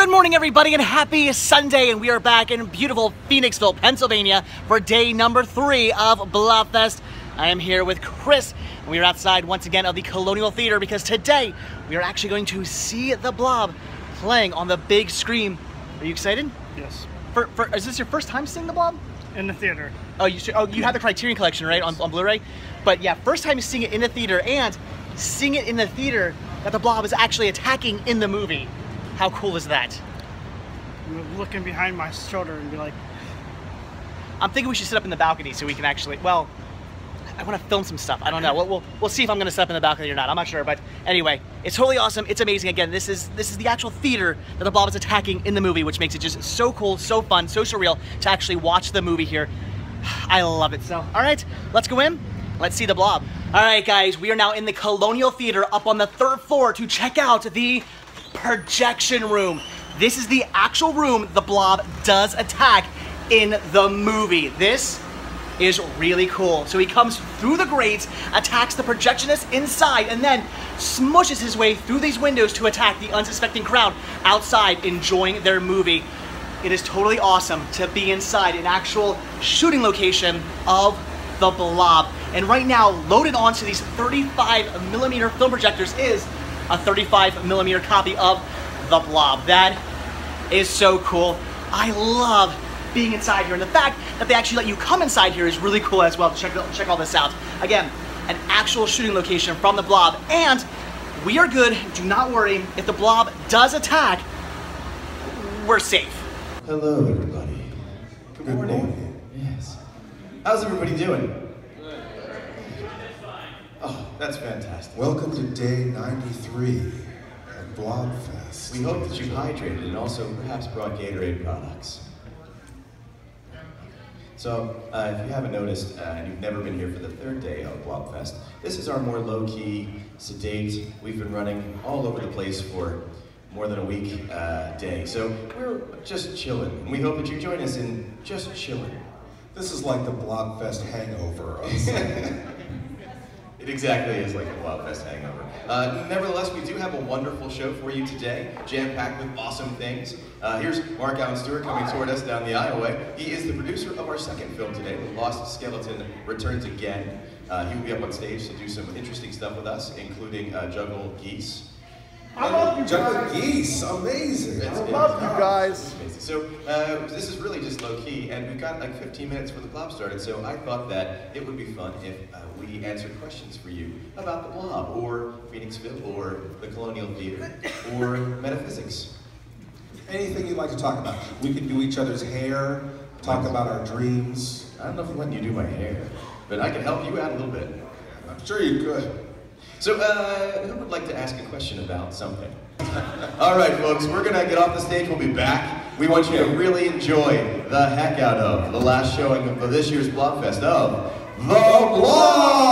Good morning, everybody, and happy Sunday, and we are back in beautiful Phoenixville, Pennsylvania for day number 3 of Blobfest. I am here with Chris, and we are outside once again of the Colonial Theater because today we are actually going to see the Blob playing on the big screen. Are you excited? Yes. Is this your first time seeing the Blob? In the theater. Oh, you have the Criterion Collection, right, on Blu-ray? But yeah, first time seeing it in the theater, and seeing it in the theater that the Blob is actually attacking in the movie. How cool is that? I'm looking behind my shoulder and be like... I'm thinking we should sit up in the balcony so we can actually, well, I want to film some stuff. I don't know. We'll see if I'm going to sit up in the balcony or not. I'm not sure, but anyway, it's totally awesome. It's amazing. Again, this is the actual theater that the Blob is attacking in the movie, which makes it just so cool, so fun, so surreal to actually watch the movie here. I love it. So, all right, let's go in. Let's see the Blob. All right, guys, we are now in the Colonial Theater up on the 3rd floor to check out the projection room. This is the actual room the Blob does attack in the movie. This is really cool. So he comes through the grates, attacks the projectionists inside, and then smushes his way through these windows to attack the unsuspecting crowd outside enjoying their movie. It is totally awesome to be inside an actual shooting location of the Blob. And right now, loaded onto these 35mm film projectors is a 35mm copy of the Blob. That is so cool. I love being inside here, and the fact that they actually let you come inside here is really cool as well to check all this out. Again, an actual shooting location from the Blob, and we are good. Do not worry. If the Blob does attack, we're safe. Hello, everybody. Good morning. Yes. How's everybody doing? Oh, that's fantastic. Welcome to day 93 of Blobfest. We hope that you hydrated and also perhaps brought Gatorade products. So, if you haven't noticed, and you've never been here for the 3rd day of Blobfest, this is our more low-key, sedate, we've been running all over the place for more than a week day. So, we're just chilling, and we hope that you join us in just chilling. This is like the Blobfest hangover. It exactly is like a Blobfest hangover. Nevertheless, we do have a wonderful show for you today, jam-packed with awesome things. Here's Mark Allen Stewart coming toward us down the aisleway. He is the producer of our second film today, The Lost Skeleton Returns Again. He will be up on stage to do some interesting stuff with us, including juggle geese. I love you guys. Juggle geese, amazing. I love you guys. So this is really just low key, and we've got like 15 minutes for the Blob started, so I thought that it would be fun if we answered questions for you about the Blob, or Phoenixville, or the Colonial Theater, or metaphysics. Anything you'd like to talk about. We can do each other's hair, talk about our dreams. I don't know if I'm letting you do my hair, but I can help you out a little bit. I'm sure you could. So, who would like to ask a question about something? All right, folks, we're gonna get off the stage. We'll be back. We want you to really enjoy the heck out of the last showing of this year's Blobfest of The Blob!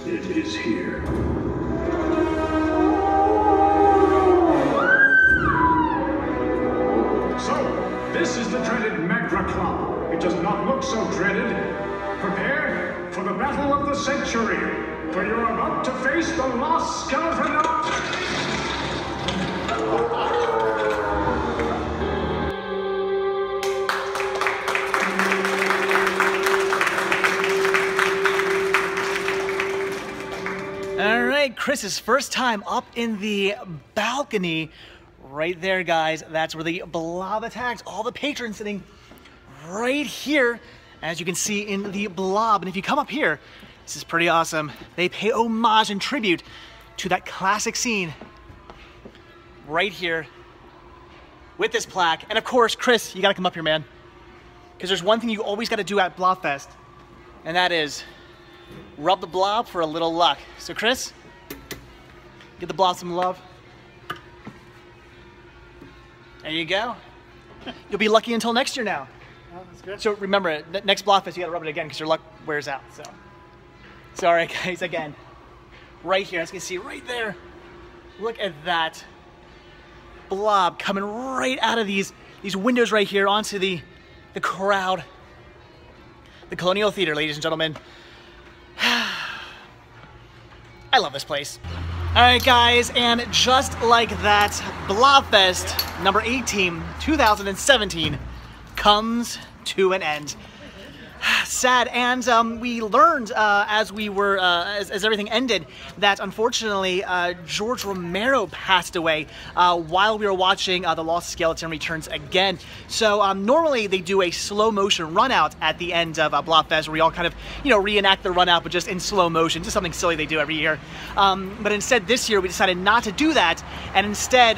It is here. So, this is the dreaded Magra Club. It does not look so dreaded. Prepare for the battle of the century, for you're about to face the lost skeleton of... All right, Chris's first time up in the balcony. Right there, guys. That's where the Blob attacked. All the patrons sitting right here, as you can see in the Blob. And if you come up here, this is pretty awesome. They pay homage and tribute to that classic scene right here with this plaque. And of course, Chris, you gotta come up here, man. Because there's one thing you always gotta do at Blobfest, and that is rub the Blob for a little luck. So Chris, give the Blob some love. There you go. You'll be lucky until next year now. Oh, that's good. So remember, next Blobfest you gotta rub it again because your luck wears out. So all right, guys, again, right here, as you can see right there, look at that Blob coming right out of these windows right here onto the crowd. The Colonial Theater, ladies and gentlemen. I love this place. All right, guys, and just like that, Blobfest number 18, 2017, comes to an end. Sad, and we learned as we were, as everything ended, that unfortunately George Romero passed away while we were watching The Lost Skeleton Returns again. So normally they do a slow motion run out at the end of Blobfest, where we all kind of, you know, reenact the run out, but just in slow motion, just something silly they do every year. But instead this year we decided not to do that, and instead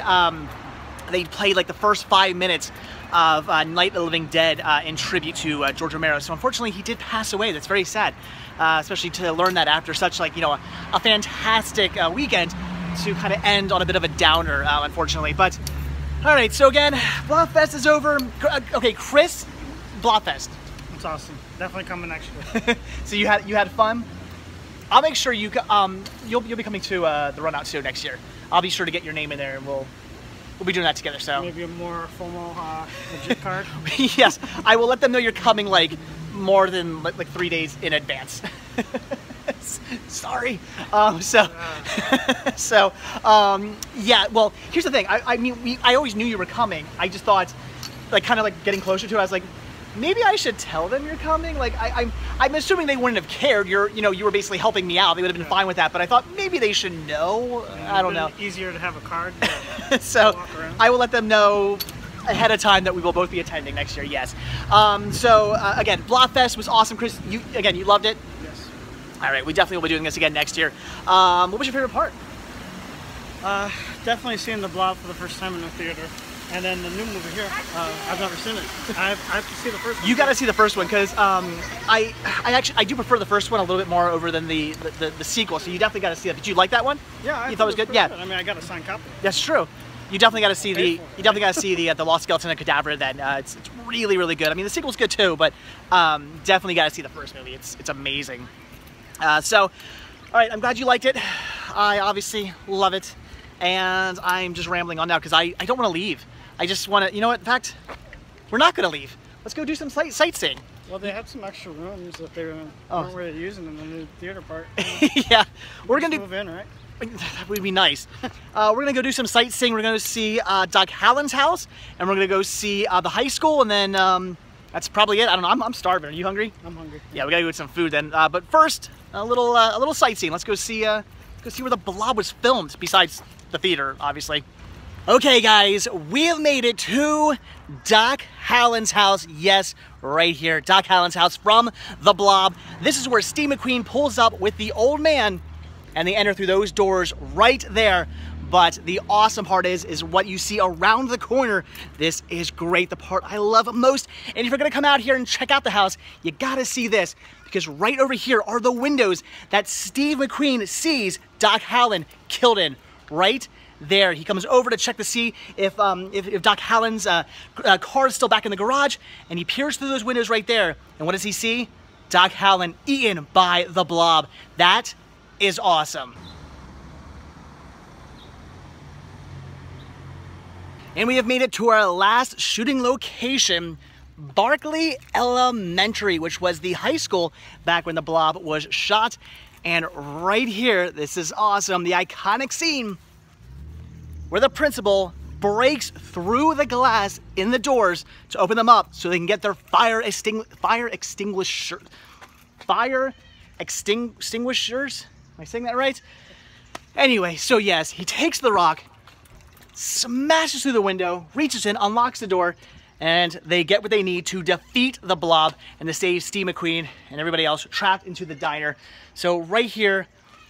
they played like the first 5 minutes of Night of the Living Dead in tribute to George Romero. So unfortunately he did pass away. That's very sad, especially to learn that after such, like, you know, a fantastic weekend to kind of end on a bit of a downer, unfortunately. But all right, so again, Blobfest is over. Okay, Chris, Blobfest. It's awesome. Definitely coming next year. So you had fun. I'll make sure you'll be coming to the run out too next year. I'll be sure to get your name in there, and we'll be doing that together. So Maybe a more formal legit card. Yes, I will let them know you're coming like more than like 3 days in advance. Sorry. Yeah. Well, here's the thing. I mean, I always knew you were coming. I just thought, like, kind of like getting closer to it, I was like, maybe I should tell them you're coming. Like, I'm assuming they wouldn't have cared. You were basically helping me out. They would have been fine with that. But I thought maybe they should know. I don't know. Easier to have a card. So I will let them know ahead of time that we will both be attending next year. Yes. Again, Blobfest was awesome, Chris. You loved it. Yes. All right, we definitely will be doing this again next year. What was your favorite part? Definitely seeing the Blob for the first time in the theater. And then the new movie here, I've never seen it. I have to see the first one. You got to see the first one, because I do prefer the first one a little bit more over than the sequel. So you definitely got to see that. Did you like that one? Yeah, you thought it was good. Yeah. I mean, I got a signed copy. That's true. You definitely got to see the Lost Skeleton and Cadaver. Then it's really, really good. I mean, the sequel's good too, but definitely got to see the first movie. It's amazing. All right, I'm glad you liked it. I obviously love it, and I'm just rambling on now because I don't want to leave. I just want to, you know what, in fact, we're not going to leave. Let's go do some sightseeing. Well, they had some extra rooms that they weren't really using in the new theater part. Yeah, we're going to move in, right? That would be nice. We're going to go do some sightseeing. We're going to see Doc Hallen's house, and we're going to go see the high school, and then that's probably it. I don't know. I'm starving. Are you hungry? I'm hungry. Yeah, we got to go get some food then. But first, a little sightseeing. Let's go see where the Blob was filmed, besides the theater, obviously. Okay, guys, we have made it to Doc Hallen's house. Yes, right here, Doc Hallen's house from The Blob. This is where Steve McQueen pulls up with the old man, and they enter through those doors right there. But the awesome part is what you see around the corner. This is great, the part I love most. And if you're gonna come out here and check out the house, you gotta see this, because right over here are the windows that Steve McQueen sees Doc Hallen killed in, right there. He comes over to check to see if Doc Hallen's car is still back in the garage, and he peers through those windows right there. And what does he see? Doc Hallen eaten by the Blob. That is awesome. And we have made it to our last shooting location, Barkley Elementary, which was the high school back when the Blob was shot. And right here, this is awesome, the iconic scene where the principal breaks through the glass in the doors to open them up so they can get their fire extinguishers. Am I saying that right? Anyway, so yes, he takes the rock, smashes through the window, reaches in, unlocks the door, and they get what they need to defeat the Blob and to save Steve McQueen and everybody else trapped into the diner. So right here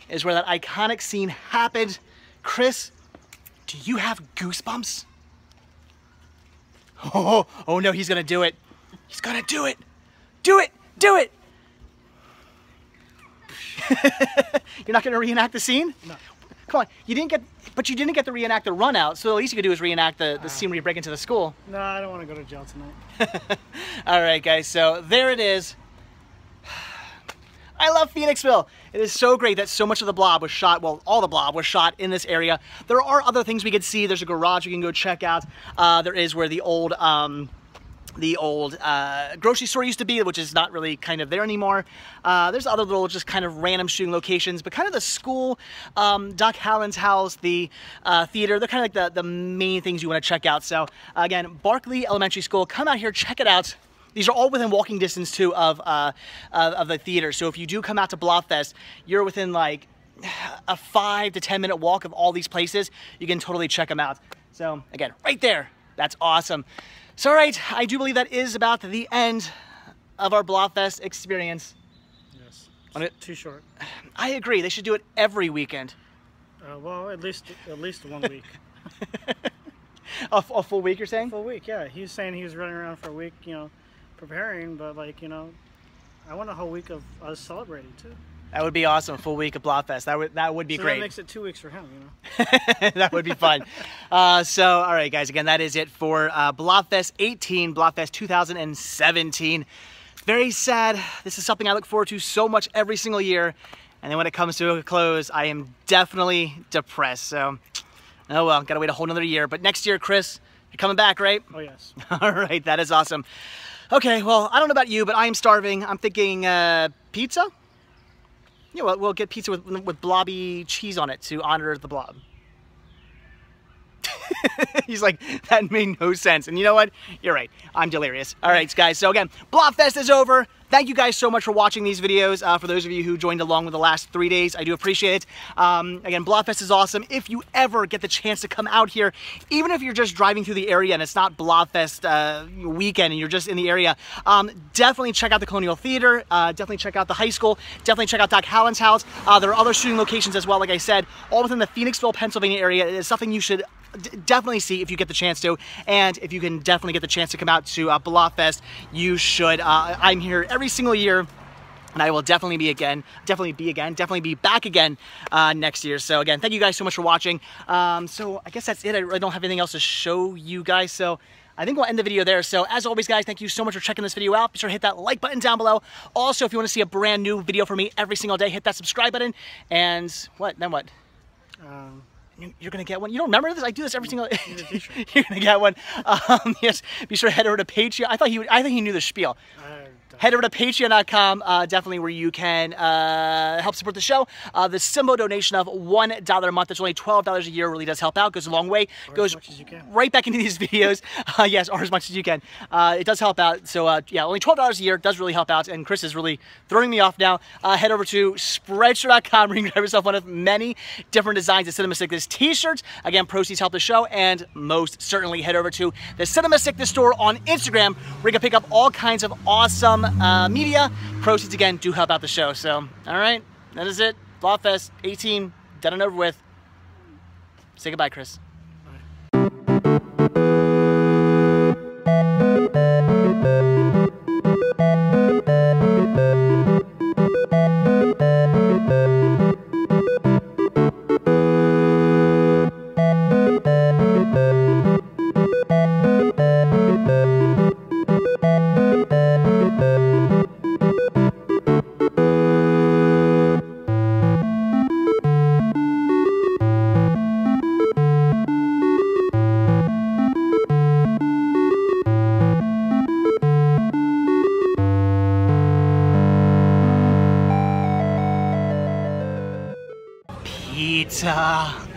is where that iconic scene happened. Chris, do you have goosebumps? Oh no, he's gonna do it. He's gonna do it. Do it, do it. You're not gonna reenact the scene? No. Come on, you didn't get to reenact the run out, so the least you could do is reenact the scene where you break into the school. No, I don't want to go to jail tonight. All right, guys, so there it is. I love Phoenixville. It is so great that so much of the Blob was shot, well, all the Blob was shot in this area. There are other things we could see. There's a garage we can go check out. There is where the old grocery store used to be, which is not really kind of there anymore. There's other little just kind of random shooting locations, but kind of the school, Doc Hallen's house, the theater, they're kind of like the main things you want to check out. So again, Barkley Elementary School, come out here, check it out. These are all within walking distance too of the theater. So if you do come out to Blobfest, you're within like a 5 to 10 minute walk of all these places. You can totally check them out. So again, right there, that's awesome. So all right, I do believe that is about the end of our Blobfest experience. Yes, it's too short. I agree, they should do it every weekend. Well, at least 1 week. A full week, you're saying? Full week, yeah. He was saying he was running around for a week, you know, preparing, but like, you know, I want a whole week of us celebrating too. That would be awesome, a full week of Blobfest. That would be so great. That makes it 2 weeks for him, you know. That would be fun. So, all right, guys, again, that is it for Blobfest 18, Blobfest 2017. Very sad. This is something I look forward to so much every single year. And then when it comes to a close, I am definitely depressed. So, oh well, gotta wait a whole nother year. But next year, Chris, you're coming back, right? Oh, yes. All right, that is awesome. Okay, well, I don't know about you, but I am starving. I'm thinking pizza? Yeah, well, we'll get pizza with blobby cheese on it to honor the Blob. He's like, that made no sense. And you know what? You're right. I'm delirious. All right, guys. So again, Blobfest is over. Thank you guys so much for watching these videos. For those of you who joined along with the last 3 days, I do appreciate it. Again, Blobfest is awesome. If you ever get the chance to come out here, even if you're just driving through the area and it's not Blobfest weekend and you're just in the area, definitely check out the Colonial Theater. Definitely check out the high school. Definitely check out Doc Hallen's house. There are other shooting locations as well, like I said, all within the Phoenixville, Pennsylvania area. It is something you should definitely see if you get the chance to, and if you can definitely get the chance to come out to Blobfest, you should. I'm here every single year, and I will definitely be back again next year. So again, thank you guys so much for watching. So I guess that's it. I really don't have anything else to show you guys, so I think we'll end the video there. So as always, guys, thank you so much for checking this video out. Be sure to hit that like button down below. Also, if you want to see a brand new video from me every single day, hit that subscribe button. And then what? You're gonna get one. You don't remember this? I do this every single. You're gonna get one. Yes. Be sure to head over to Patreon. I thought he knew the spiel. Head over to patreon.com, definitely where you can help support the show. The simple donation of $1 a month, that's only $12 a year, really does help out, goes a long way. Or goes as much as you can. Right back into these videos. Yes, or as much as you can. It does help out. So yeah, only $12 a year does really help out, and Chris is really throwing me off now. Head over to Spreadshirt.com where you can grab yourself one of many different designs of Cinema Sickness t-shirts. Again, proceeds help the show, and most certainly head over to the Cinema Sickness store on Instagram where you can pick up all kinds of awesome media. Proceeds again do help out the show. So all right, that is it. Blobfest 18 done and over with. Say goodbye, Chris. Pizza.